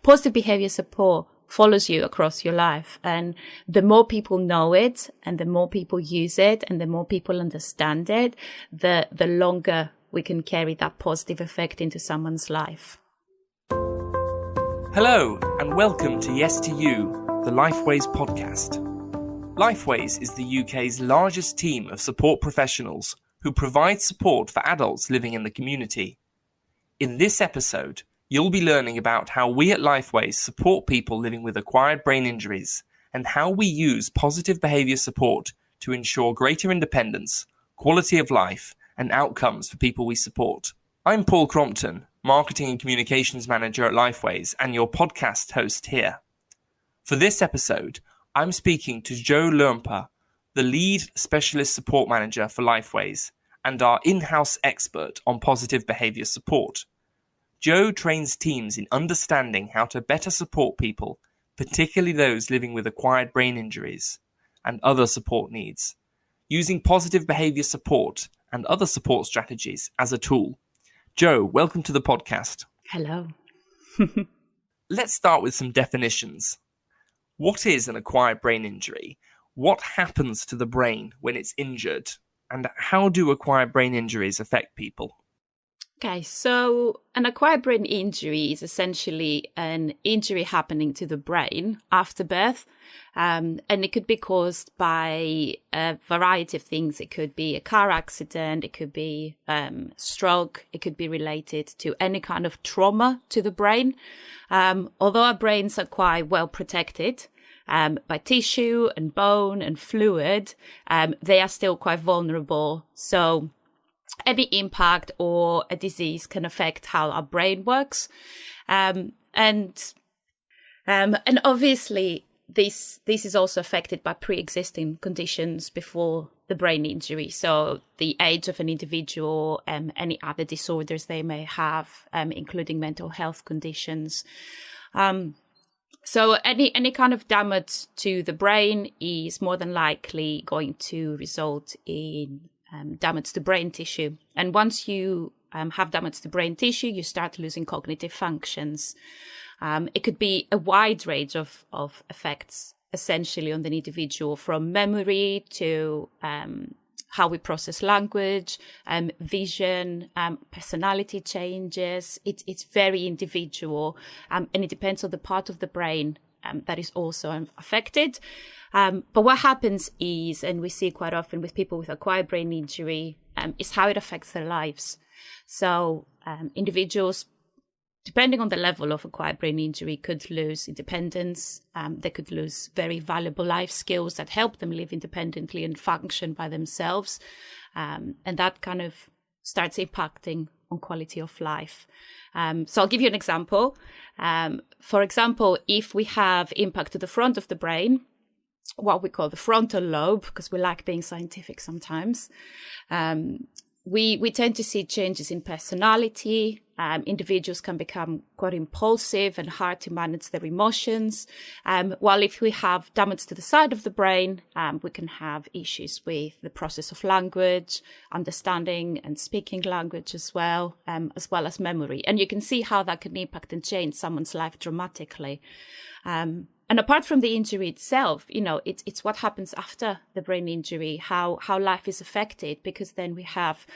positive behavior support follows you across your life. And the more people know it and the more people use it and the more people understand it, the longer we can carry that positive effect into someone's life. Hello and welcome to Yes to You, the Lifeways podcast. Lifeways is the UK's largest team of support professionals who provide support for adults living in the community. In this episode, you'll be learning about how we at Lifeways support people living with acquired brain injuries and how we use positive behaviour support to ensure greater independence, quality of life and outcomes for people we support. I'm Paul Crompton, Marketing and Communications Manager at Lifeways and your podcast host here. For this episode, I'm speaking to Jo Lourmpa, the lead specialist support manager for Lifeways and our in-house expert on positive behaviour support. Jo trains teams in understanding how to better support people, particularly those living with acquired brain injuries and other support needs, using positive behaviour support and other support strategies as a tool. Jo, welcome to the podcast. Hello. Let's start with some definitions. What is an acquired brain injury? What happens to the brain when it's injured? And how do acquired brain injuries affect people? Okay, so an acquired brain injury is essentially an injury happening to the brain after birth, and it could be caused by a variety of things. It could be a car accident, it could be stroke, it could be related to any kind of trauma to the brain. Although our brains are quite well protected by tissue and bone and fluid, they are still quite vulnerable. So any impact or a disease can affect how our brain works. And obviously this is also affected by pre-existing conditions before the brain injury. So the age of an individual, any other disorders they may have, including mental health conditions. So any kind of damage to the brain is more than likely going to result in damage to brain tissue. And once you have damage to brain tissue, you start losing cognitive functions. It could be a wide range of effects, essentially, on the individual, from memory to how we process language, vision, personality changes. It's very individual, and it depends on the part of the brain that is also affected. But what happens is, and we see quite often with people with acquired brain injury, is how it affects their lives. So individuals, depending on the level of acquired brain injury, could lose independence. They could lose very valuable life skills that help them live independently and function by themselves. And that kind of starts impacting on quality of life. So I'll give you an example. For example, if we have impact to the front of the brain, what we call the frontal lobe, because we like being scientific sometimes, we tend to see changes in personality. Individuals can become quite impulsive and hard to manage their emotions. While if we have damage to the side of the brain, we can have issues with the process of language, understanding and speaking language as well as memory. And you can see how that can impact and change someone's life dramatically. And apart from the injury itself, it's what happens after the brain injury, how life is affected, because then we have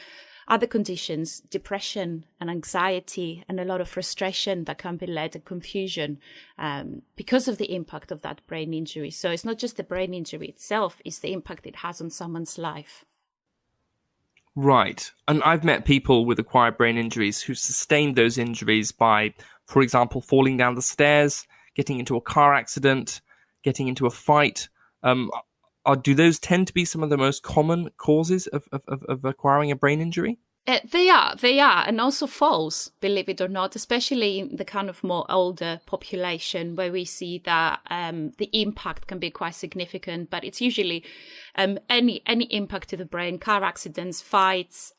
other conditions, depression and anxiety and a lot of frustration that can be led and confusion because of the impact of that brain injury. So it's not just the brain injury itself, it's the impact it has on someone's life. Right. And I've met people with acquired brain injuries who sustained those injuries by, for example, falling down the stairs, getting into a car accident, getting into a fight. Do those tend to be some of the most common causes of acquiring a brain injury? They are, and also falls, believe it or not, especially in the kind of more older population where we see that the impact can be quite significant, but it's usually any impact to the brain, car accidents, fights,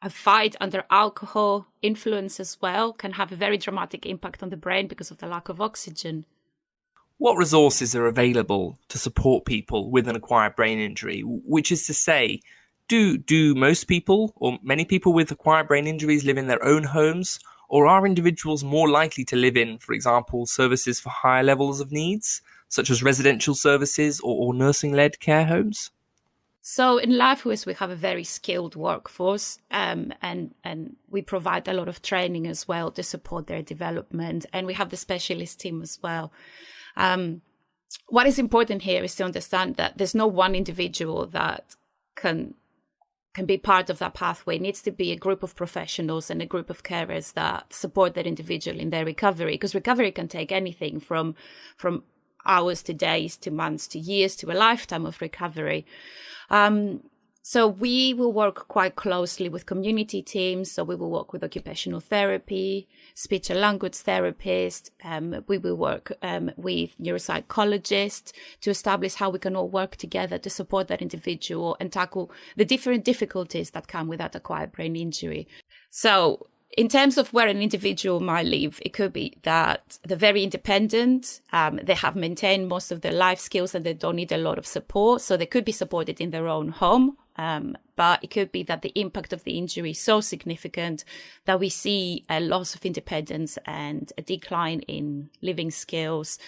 a fight under alcohol influence as well can have a very dramatic impact on the brain because of the lack of oxygen. What resources are available to support people with an acquired brain injury? Which is to say, do most people or many people with acquired brain injuries live in their own homes, Or are individuals more likely to live in, for example, services for higher levels of needs, such as residential services or nursing-led care homes? So in Lifeways, we have a very skilled workforce, and we provide a lot of training as well to support their development. And we have the specialist team as well. What is important here is to understand that there's no one individual that can be part of that pathway. It needs to be a group of professionals and a group of carers that support that individual in their recovery, because recovery can take anything from hours to days to months to years to a lifetime of recovery. So we will work quite closely with community teams. So we will work with occupational therapy, speech and language therapists. We will work with neuropsychologists to establish how we can all work together to support that individual and tackle the different difficulties that come with that acquired brain injury. So in terms of where an individual might live, it could be that they're very independent, they have maintained most of their life skills and they don't need a lot of support. So they could be supported in their own home. But it could be that the impact of the injury is so significant that we see a loss of independence and a decline in living skills,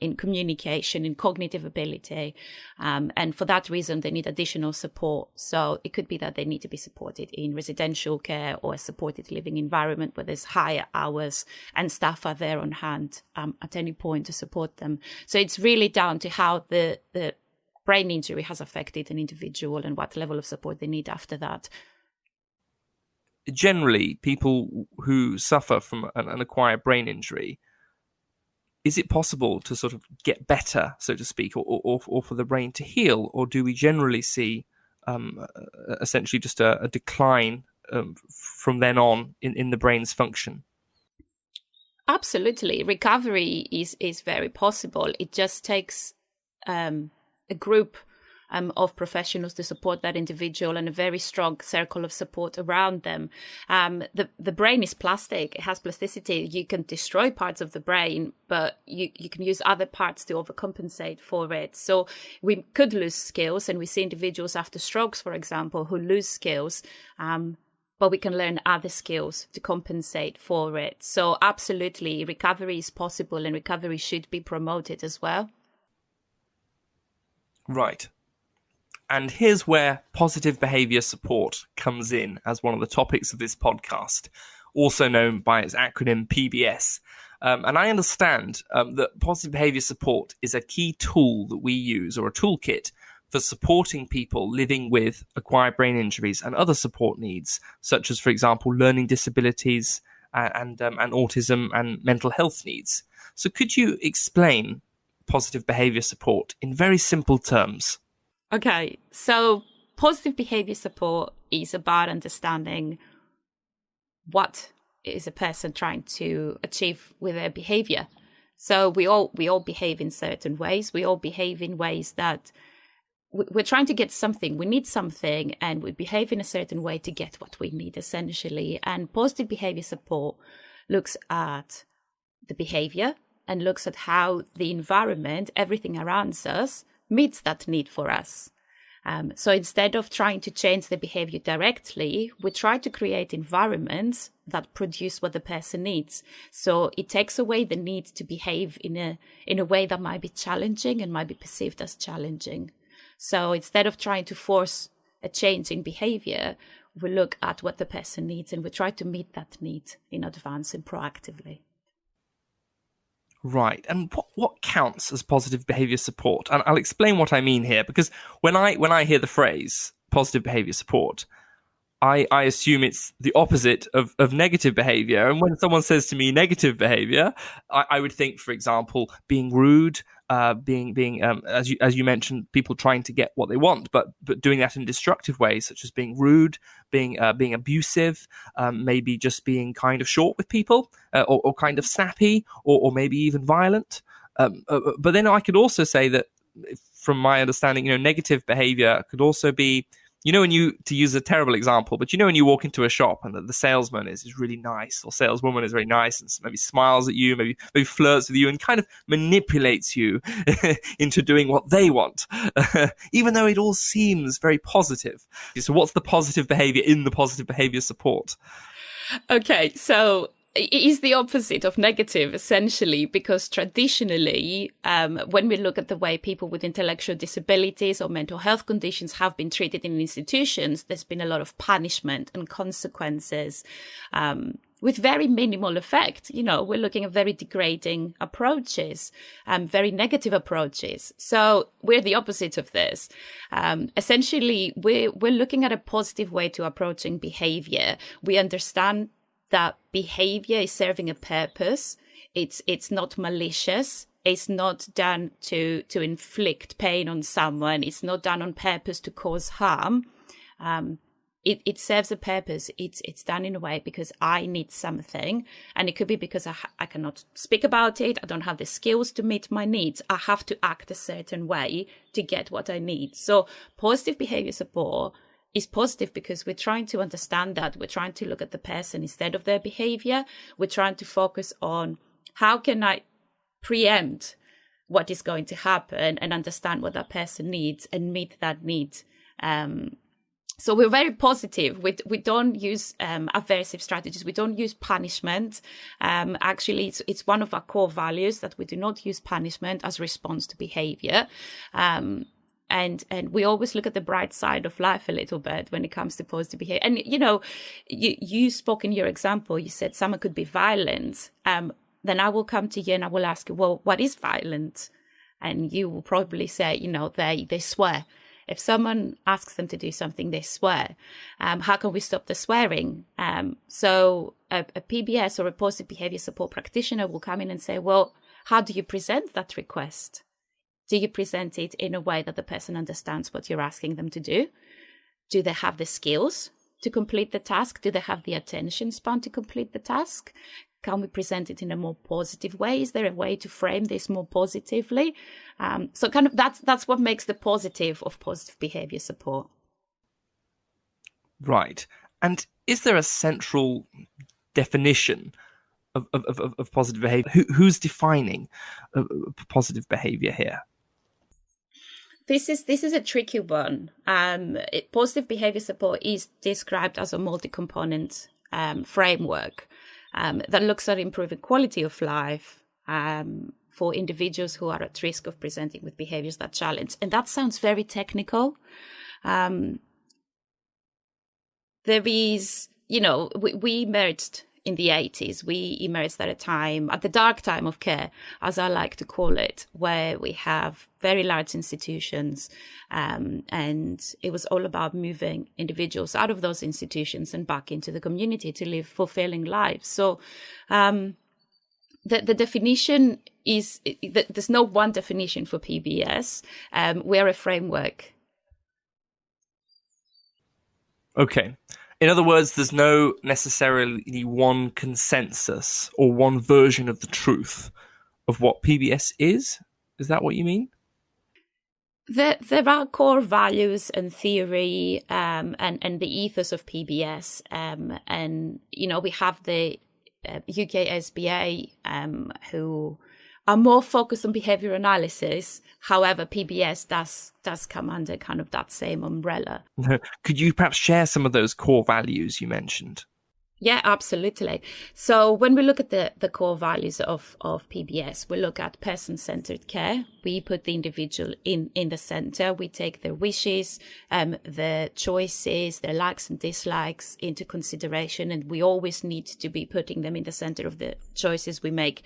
in communication, in cognitive ability. And for that reason, they need additional support. So it could be that they need to be supported in residential care or a supported living environment where there's higher hours and staff are there on hand at any point to support them. So it's really down to how the brain injury has affected an individual and what level of support they need after that. Generally, people who suffer from an acquired brain injury, is it possible to sort of get better, so to speak, or for the brain to heal? Or do we generally see essentially just a decline from then on in the brain's function? Absolutely. Recovery is very possible. It just takes a group of professionals to support that individual and a very strong circle of support around them. The brain is plastic. It has plasticity. You can destroy parts of the brain, but you can use other parts to overcompensate for it. So we could lose skills, and we see individuals after strokes, for example, who lose skills, but we can learn other skills to compensate for it. So absolutely, recovery is possible, and recovery should be promoted as well. Right. And here's where positive behaviour support comes in as one of the topics of this podcast, also known by its acronym PBS. And I understand that positive behaviour support is a key tool that we use, or a toolkit, for supporting people living with acquired brain injuries and other support needs, such as, for example, learning disabilities and autism and mental health needs. So could you explain positive behaviour support in very simple terms? Okay, so positive behaviour support is about understanding what is a person trying to achieve with their behaviour. So we all behave in certain ways. We all behave in ways that we're trying to get something. We need something, and we behave in a certain way to get what we need, essentially. And positive behaviour support looks at the behaviour and looks at how the environment, everything around us, meets that need for us. So instead of trying to change the behavior directly, we try to create environments that produce what the person needs. So it takes away the need to behave in a way that might be challenging and might be perceived as challenging. So instead of trying to force a change in behavior, we look at what the person needs and we try to meet that need in advance and proactively. Right. And what counts as positive behaviour support? And I'll explain what I mean here, because when I hear the phrase positive behaviour support, I assume it's the opposite of negative behaviour. And when someone says to me negative behaviour, I would think, for example, being rude, being as you mentioned, people trying to get what they want, but doing that in destructive ways, such as being rude, being abusive, maybe just being kind of short with people, or kind of snappy, or maybe even violent. But then I could also say that, from my understanding, negative behaviour could also be, to use a terrible example, but when you walk into a shop and the salesman is really nice, or saleswoman is very nice and maybe smiles at you, maybe flirts with you and kind of manipulates you into doing what they want, even though it all seems very positive. So what's the positive behavior in the positive behavior support? Okay, so it is the opposite of negative, essentially, because traditionally, when we look at the way people with intellectual disabilities or mental health conditions have been treated in institutions, there's been a lot of punishment and consequences, with very minimal effect. We're looking at very degrading approaches, very negative approaches. So we're the opposite of this. Essentially, we're looking at a positive way to approaching behavior. We understand that behavior is serving a purpose. It's not malicious. It's not done to inflict pain on someone. It's not done on purpose to cause harm. It serves a purpose. It's done in a way because I need something. And it could be because I cannot speak about it. I don't have the skills to meet my needs. I have to act a certain way to get what I need. So positive behavior support is positive because we're trying to understand that. We're trying to look at the person instead of their behavior. We're trying to focus on how can I preempt what is going to happen and understand what that person needs and meet that need. So we're very positive. We don't use aversive strategies. We don't use punishment. Actually, it's one of our core values that we do not use punishment as response to behavior. And we always look at the bright side of life a little bit when it comes to positive behavior. And, you spoke in your example, you said someone could be violent. Then I will come to you and I will ask you, well, what is violent? And you will probably say, they swear. If someone asks them to do something, they swear. How can we stop the swearing? So a PBS or a positive behavior support practitioner will come in and say, well, how do you present that request? Do you present it in a way that the person understands what you're asking them to do? Do they have the skills to complete the task? Do they have the attention span to complete the task? Can we present it in a more positive way? Is there a way to frame this more positively? So kind of that's what makes the positive of positive behavior support. Right. And is there a central definition of positive behavior? Who's defining positive behavior here? This is a tricky one. Positive behavior support is described as a multi-component framework that looks at improving quality of life for individuals who are at risk of presenting with behaviors that challenge. And that sounds very technical. There is, we emerged in the 80s. We emerged at the dark time of care, as I like to call it, where we have very large institutions. And it was all about moving individuals out of those institutions and back into the community to live fulfilling lives. So the definition is, there's no one definition for PBS. We're a framework. Okay. In other words, there's no necessarily one consensus or one version of the truth of what PBS is? Is that what you mean? There are core values and theory and the ethos of PBS. And, we have the UK SBA who are more focused on behavior analysis. However, PBS does come under kind of that same umbrella. Could you perhaps share some of those core values you mentioned? Yeah, absolutely. So when we look at the core values of PBS, we look at person-centered care. We put the individual in the center. We take their wishes, their choices, their likes and dislikes into consideration. And we always need to be putting them in the center of the choices we make.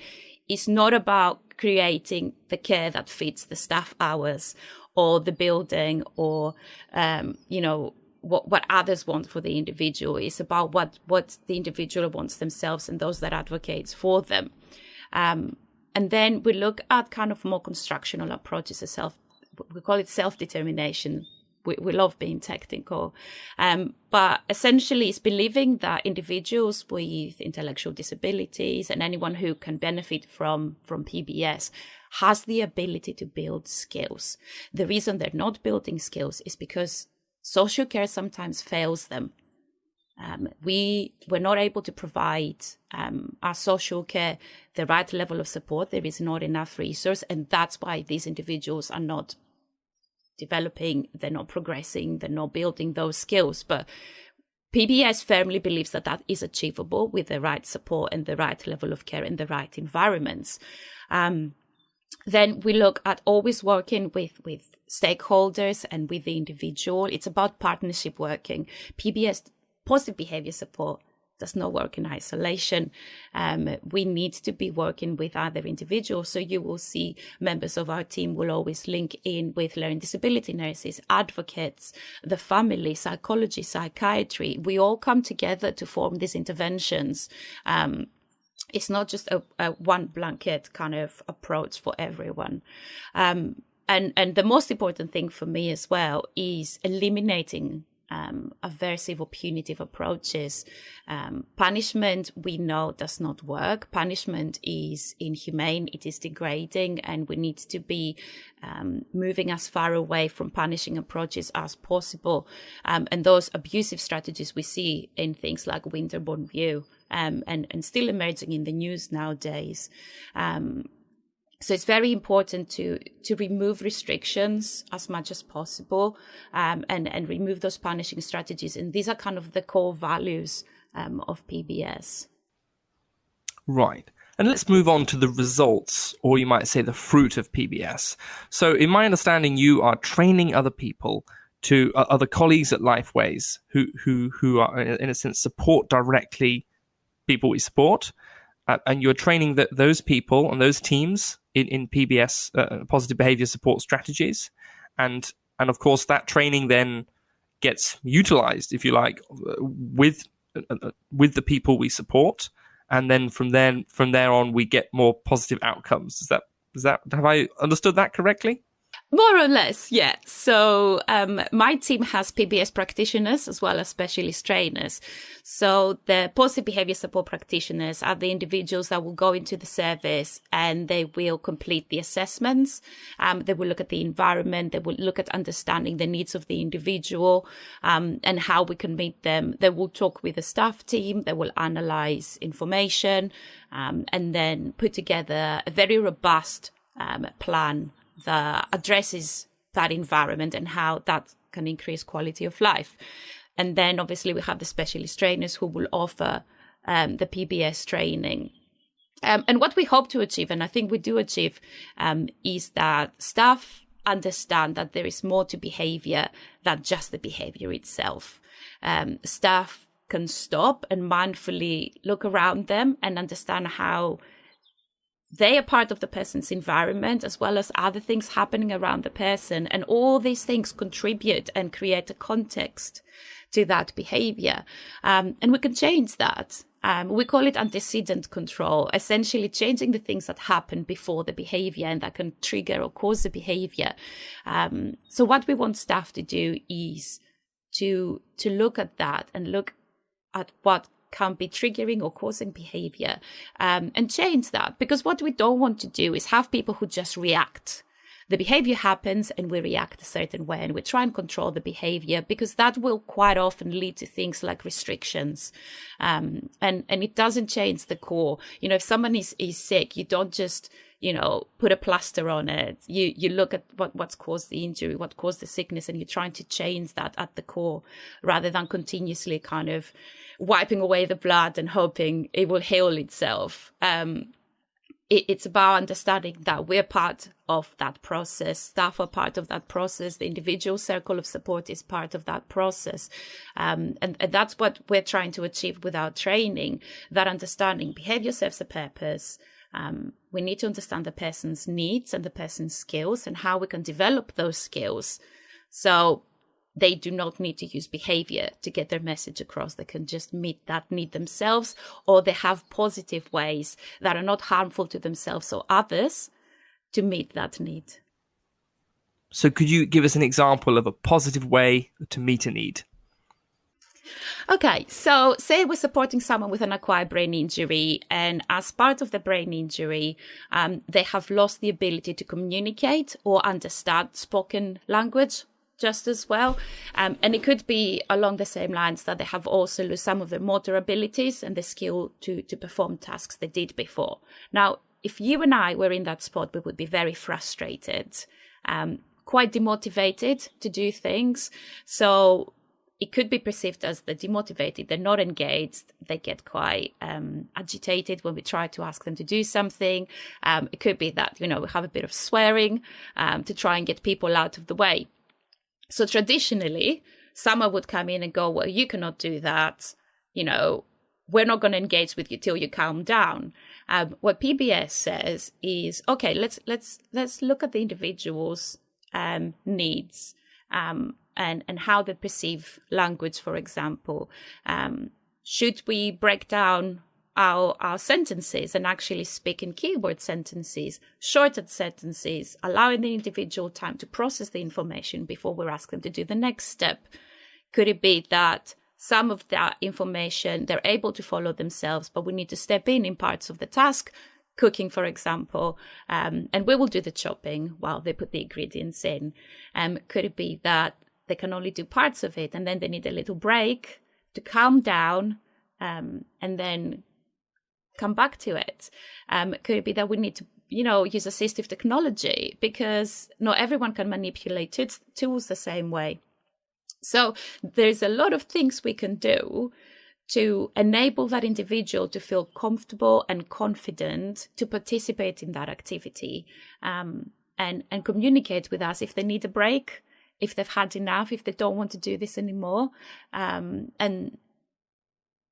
It's not about creating the care that fits the staff hours or the building or, what others want for the individual. It's about what the individual wants themselves and those that advocates for them. And then we look at kind of more constructional approaches to we call it self-determination. We love being technical. But essentially it's believing that individuals with intellectual disabilities and anyone who can benefit from PBS has the ability to build skills. The reason they're not building skills is because social care sometimes fails them. We're not able to provide our social care the right level of support. There is not enough resource, and that's why these individuals are not developing, they're not progressing, they're not building those skills. But PBS firmly believes that that is achievable with the right support and the right level of care in the right environments. Then we look at always working with stakeholders and with the individual. It's about partnership working. PBS, positive behavior support, does not work in isolation. We need to be working with other individuals. So you will see members of our team will always link in with learning disability nurses, advocates, the family, psychology, psychiatry. We all come together to form these interventions. It's not just a one blanket kind of approach for everyone. And the most important thing for me as well is eliminating aversive or punitive approaches. Punishment, we know, does not work. Punishment is inhumane, it is degrading, and we need to be moving as far away from punishing approaches as possible. And those abusive strategies we see in things like Winterbourne View and still emerging in the news nowadays. So it's very important to remove restrictions as much as possible, and remove those punishing strategies. And these are kind of the core values of PBS. Right. And let's move on to the results, or you might say the fruit of PBS. So in my understanding, you are training other people to other colleagues at Lifeways who are, in a sense, support directly people we support. And you're training those people and those teams in PBS, positive behavior support strategies. And of course, that training then gets utilized, if you like, with the people we support. And then from there on, we get more positive outcomes. Have I understood that correctly? More or less, yeah. So my team has PBS practitioners as well as specialist trainers. So the positive behavior support practitioners are the individuals that will go into the service and they will complete the assessments. They will look at the environment. They will look at understanding the needs of the individual and how we can meet them. They will talk with the staff team. They will analyze information and then put together a very robust plan that addresses that environment and how that can increase quality of life. And then obviously we have the specialist trainers who will offer the PBS training. And what we hope to achieve, and I think we do achieve, is that staff understand that there is more to behavior than just the behavior itself. Staff can stop and mindfully look around them and understand how they are part of the person's environment as well as other things happening around the person. And all these things contribute and create a context to that behavior. And we can change that. We call it antecedent control, essentially changing the things that happen before the behavior and that can trigger or cause the behavior. So what we want staff to do is to look at that and look at what can be triggering or causing behavior and change that. Because what we don't want to do is have people who just react. The behavior happens and we react a certain way and we try and control the behavior, because that will quite often lead to things like restrictions. And it doesn't change the core. You know, if someone is sick, you don't just, put a plaster on it. You look at what's caused the injury, what caused the sickness, and you're trying to change that at the core rather than continuously kind of wiping away the blood and hoping it will heal itself. It's about understanding that we're part of that process. Staff are part of that process. The individual circle of support is part of that process. And that's what we're trying to achieve with our training, that understanding behavior serves a purpose. We need to understand the person's needs and the person's skills and how we can develop those skills. So they do not need to use behavior to get their message across. They can just meet that need themselves, or they have positive ways that are not harmful to themselves or others to meet that need. So could you give us an example of a positive way to meet a need? Okay, so say we're supporting someone with an acquired brain injury, and as part of the brain injury, they have lost the ability to communicate or understand spoken language just as well. And it could be along the same lines that they have also lost some of their motor abilities and the skill to perform tasks they did before. Now, if you and I were in that spot, we would be very frustrated, quite demotivated to do things. So it could be perceived as they're demotivated, they're not engaged, they get quite agitated when we try to ask them to do something. It could be that, we have a bit of swearing to try and get people out of the way. So traditionally, someone would come in and go, well, you cannot do that. We're not going to engage with you till you calm down. What PBS says is, okay, let's look at the individual's needs. And how they perceive language, for example. Should we break down our sentences and actually speak in keyword sentences, shortened sentences, allowing the individual time to process the information before we ask them to do the next step? Could it be that some of that information they're able to follow themselves, but we need to step in parts of the task, cooking, for example, and we will do the chopping while they put the ingredients in? Could it be that they can only do parts of it and then they need a little break to calm down and then come back to it? Could it be that we need to, use assistive technology because not everyone can manipulate tools the same way? So there's a lot of things we can do to enable that individual to feel comfortable and confident to participate in that activity and communicate with us if they need a break, if they've had enough, if they don't want to do this anymore. And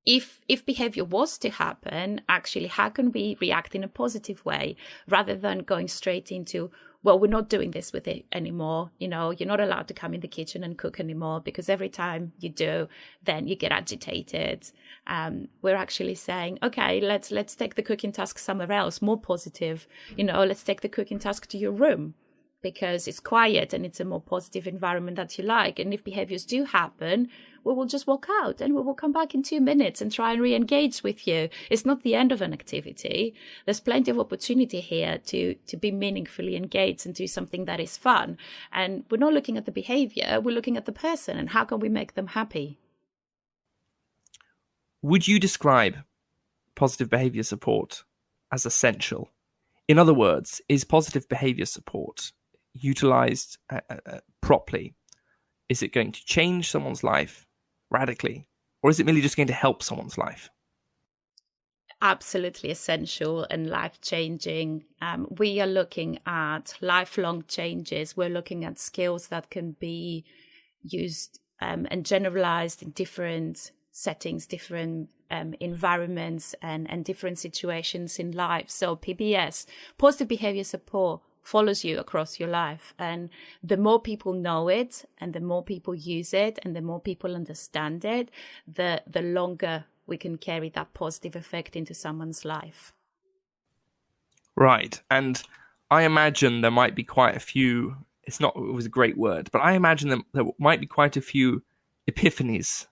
if behavior was to happen, actually, how can we react in a positive way rather than going straight into, well, we're not doing this with it anymore. You're not allowed to come in the kitchen and cook anymore because every time you do, then you get agitated. We're actually saying, okay, let's take the cooking task somewhere else, more positive. Let's take the cooking task to your room, because it's quiet and it's a more positive environment that you like. And if behaviors do happen, we will just walk out and we will come back in 2 minutes and try and re-engage with you. It's not the end of an activity. There's plenty of opportunity here to be meaningfully engaged and do something that is fun. And we're not looking at the behavior, we're looking at the person and how can we make them happy. Would you describe positive behaviour support as essential? In other words, is positive behaviour support utilized properly? Is it going to change someone's life radically, or is it merely just going to help someone's life? Absolutely essential and life-changing. We are looking at lifelong changes. We're looking at skills that can be used and generalized in different settings, different environments and different situations in life. So PBS, positive behavior support, follows you across your life. And the more people know it and the more people use it and the more people understand it, the longer we can carry that positive effect into someone's life. Right. And I imagine there might be quite a few, it was a great word, but I imagine there might be quite a few epiphanies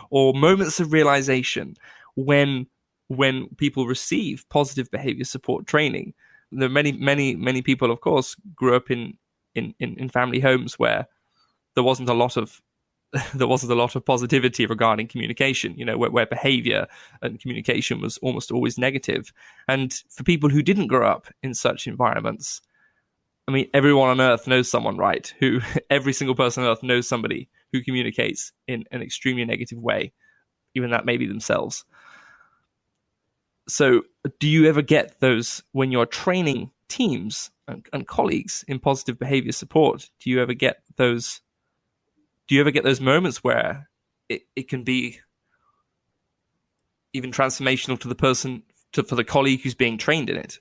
or moments of realization when people receive positive behavior support training. There are many people, of course, grew up in family homes where there wasn't a lot of positivity regarding communication, where behavior and communication was almost always negative. And for people who didn't grow up in such environments, I mean, everyone on earth knows someone, right? Every single person on earth knows somebody who communicates in an extremely negative way, even that may be themselves. So do you ever get those when you're training teams and colleagues in positive behavior support? Do you ever get those moments where it can be even transformational to the person, for the colleague who's being trained in it?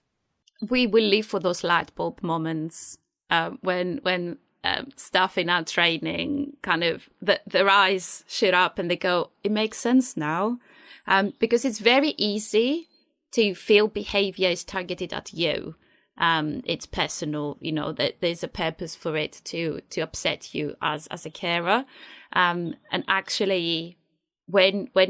We will live for those light bulb moments when staff in our training kind of their eyes shoot up and they go, it makes sense now. Because it's very easy to feel behavior is targeted at you. It's personal, that there's a purpose for it to upset you as a carer. And actually, when we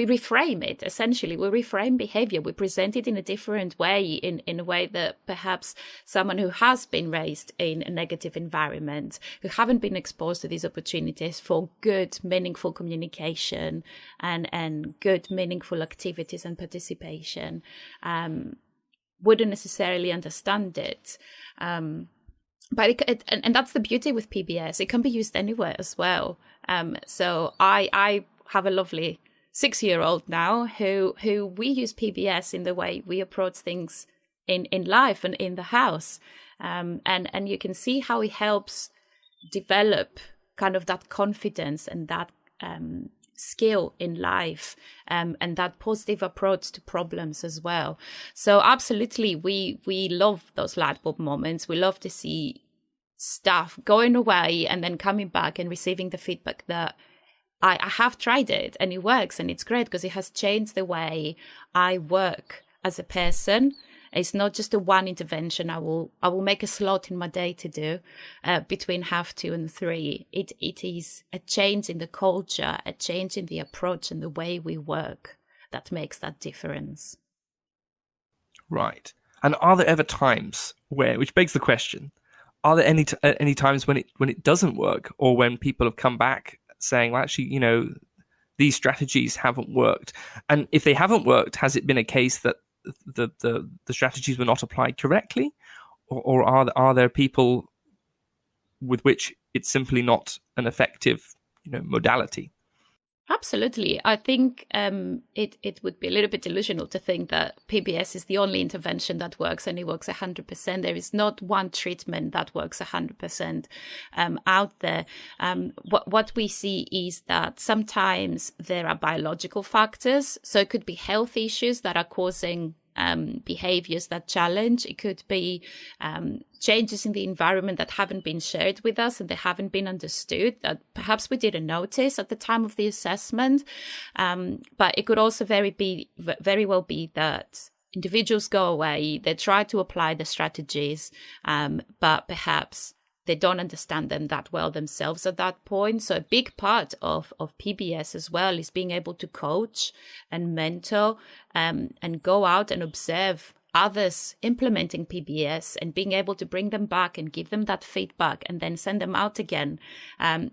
reframe it, essentially, we reframe behavior, we present it in a different way, in a way that perhaps someone who has been raised in a negative environment, who haven't been exposed to these opportunities for good, meaningful communication and good, meaningful activities and participation, wouldn't necessarily understand it. but and that's the beauty with PBS. It can be used anywhere as well. So I have a lovely 6-year-old now who we use PBS in the way we approach things in life and in the house. And you can see how it helps develop kind of that confidence and that skill in life, and that positive approach to problems as well. So absolutely, we love those light bulb moments. We love to see stuff going away and then coming back and receiving the feedback that I have tried it and it works and it's great because it has changed the way I work as a person. It's not just a one intervention. I will make a slot in my day to do between 2:30 and 3. It is a change in the culture, a change in the approach and the way we work that makes that difference. Right. And are there ever times where, which begs the question, are there any times when it doesn't work, or when people have come back saying, well, actually, these strategies haven't worked? And if they haven't worked, has it been a case that the strategies were not applied correctly, or are there people with which it's simply not an effective modality? Absolutely. I think it would be a little bit delusional to think that PBS is the only intervention that works and it works 100%. There is not one treatment that works 100% out there. What we see is that sometimes there are biological factors. So it could be health issues that are causing behaviors that challenge. It could be changes in the environment that haven't been shared with us and they haven't been understood, that perhaps we didn't notice at the time of the assessment. But it could also very well be that individuals go away, they try to apply the strategies, but perhaps they don't understand them that well themselves at that point. So a big part of PBS as well is being able to coach and mentor and go out and observe others implementing PBS and being able to bring them back and give them that feedback and then send them out again.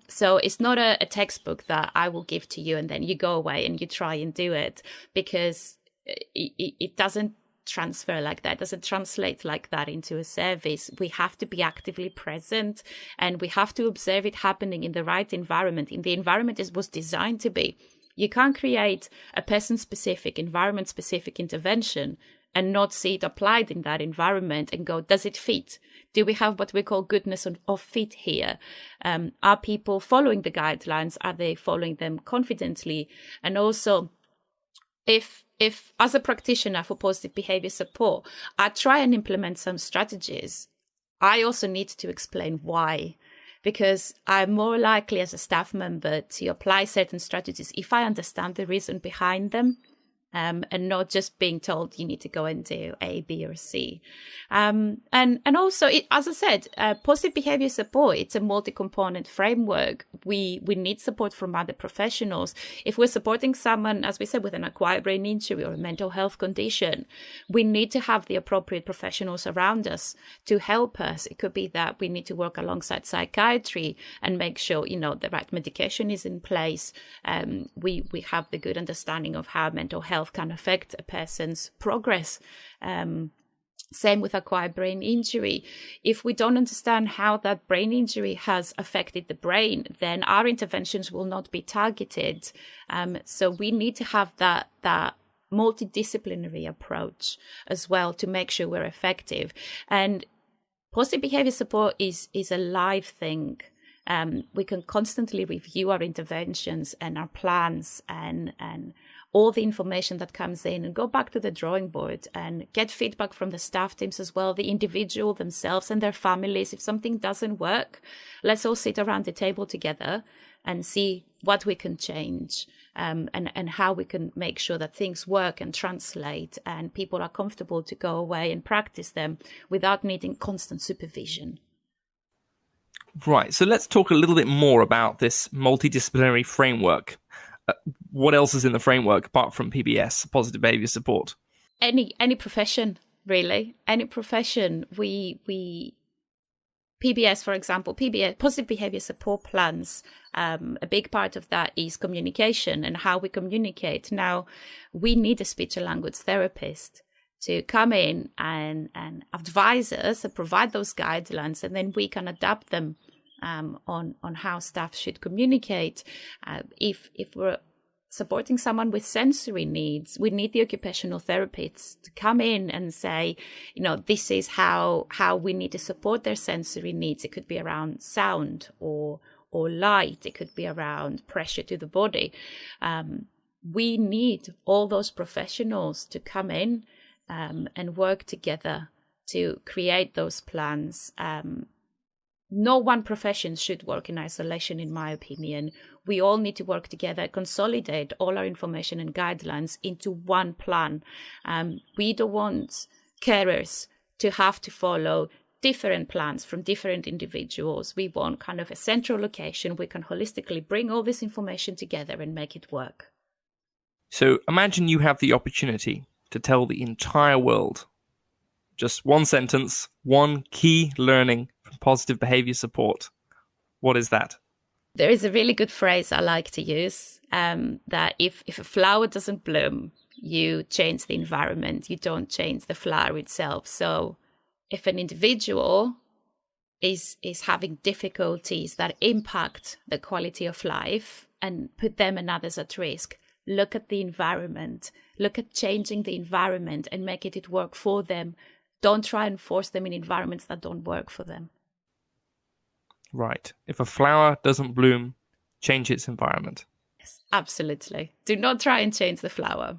So it's not a textbook that I will give to you and then you go away and you try and do it, because it doesn't transfer like that, doesn't translate like that into a service. We have to be actively present and we have to observe it happening in the right environment, in the environment it was designed to be. You can't create a person-specific, environment-specific intervention and not see it applied in that environment and go, does it fit? Do we have what we call goodness of fit here? Are people following the guidelines? Are they following them confidently? And also, if as a practitioner for positive behavior support, I try and implement some strategies, I also need to explain why, because I'm more likely as a staff member to apply certain strategies if I understand the reason behind them. And not just being told you need to go and do A, B, or C. And also, as I said, positive behavior support, it's a multi-component framework. We need support from other professionals. If we're supporting someone, as we said, with an acquired brain injury or a mental health condition, we need to have the appropriate professionals around us to help us. It could be that we need to work alongside psychiatry and make sure, the right medication is in place. We have the good understanding of how mental health can affect a person's progress. Same with acquired brain injury. If we don't understand how that brain injury has affected the brain, then our interventions will not be targeted. So we need to have that multidisciplinary approach as well to make sure we're effective. And positive behavior support is a live thing. We can constantly review our interventions and our plans and all the information that comes in and go back to the drawing board and get feedback from the staff teams as well, the individual themselves and their families. If something doesn't work, let's all sit around the table together and see what we can change and how we can make sure that things work and translate and people are comfortable to go away and practice them without needing constant supervision. Right. So let's talk a little bit more about this multidisciplinary framework. What else is in the framework apart from PBS, positive behavior support? Any profession, really. Any profession. We PBS, for example, PBS, positive behavior support plans. A big part of that is communication and how we communicate. Now, we need a speech and language therapist to come in and advise us and provide those guidelines, and then we can adapt them on how staff should communicate. If we're supporting someone with sensory needs, we need the occupational therapists to come in and say, this is how we need to support their sensory needs. It could be around sound or light. It could be around pressure to the body. We need all those professionals to come in and work together to create those plans. No one profession should work in isolation, in my opinion. We all need to work together, consolidate all our information and guidelines into one plan. We don't want carers to have to follow different plans from different individuals. We want kind of a central location. We can holistically bring all this information together and make it work. So imagine you have the opportunity to tell the entire world just one sentence, one key learning from positive behaviour support. What is that? There is a really good phrase I like to use, that if a flower doesn't bloom, you change the environment. You don't change the flower itself. So if an individual is having difficulties that impact the quality of life and put them and others at risk, look at the environment. Look at changing the environment and making it work for them. Don't try and force them in environments that don't work for them. Right. If a flower doesn't bloom, change its environment. Yes, absolutely. Do not try and change the flower.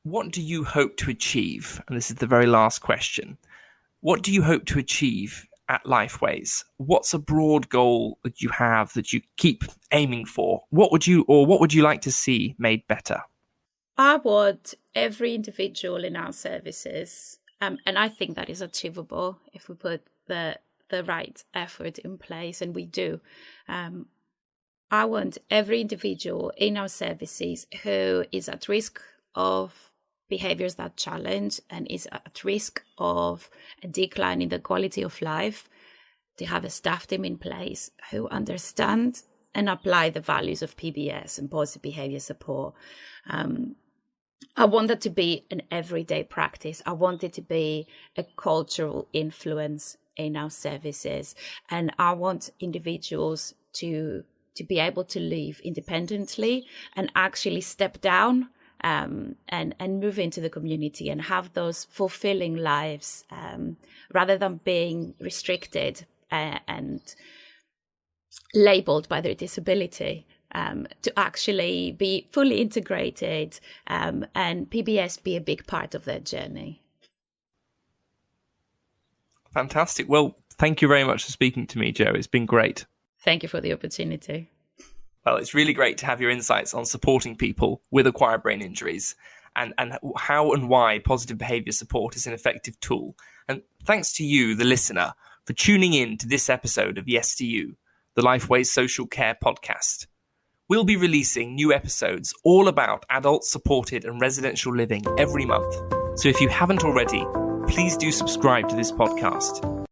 What do you hope to achieve? And this is the very last question. What do you hope to achieve at Lifeways? What's a broad goal that you have that you keep aiming for? What would you like to see made better? I want every individual in our services, and I think that is achievable if we put the right effort in place, and we do. I want every individual in our services who is at risk of behaviors that challenge and is at risk of a decline in the quality of life to have a staff team in place who understand and apply the values of PBS and positive behaviour support. I want that to be an everyday practice. I want it to be a cultural influence in our services. And I want individuals to be able to live independently and actually step down and move into the community and have those fulfilling lives rather than being restricted and labeled by their disability. To actually be fully integrated and PBS be a big part of their journey. Fantastic. Well, thank you very much for speaking to me, Jo. It's been great. Thank you for the opportunity. Well, it's really great to have your insights on supporting people with acquired brain injuries and how and why positive behaviour support is an effective tool. And thanks to you, the listener, for tuning in to this episode of Yes to You, the Lifeways Social Care podcast. We'll be releasing new episodes all about adult supported and residential living every month. So if you haven't already, please do subscribe to this podcast.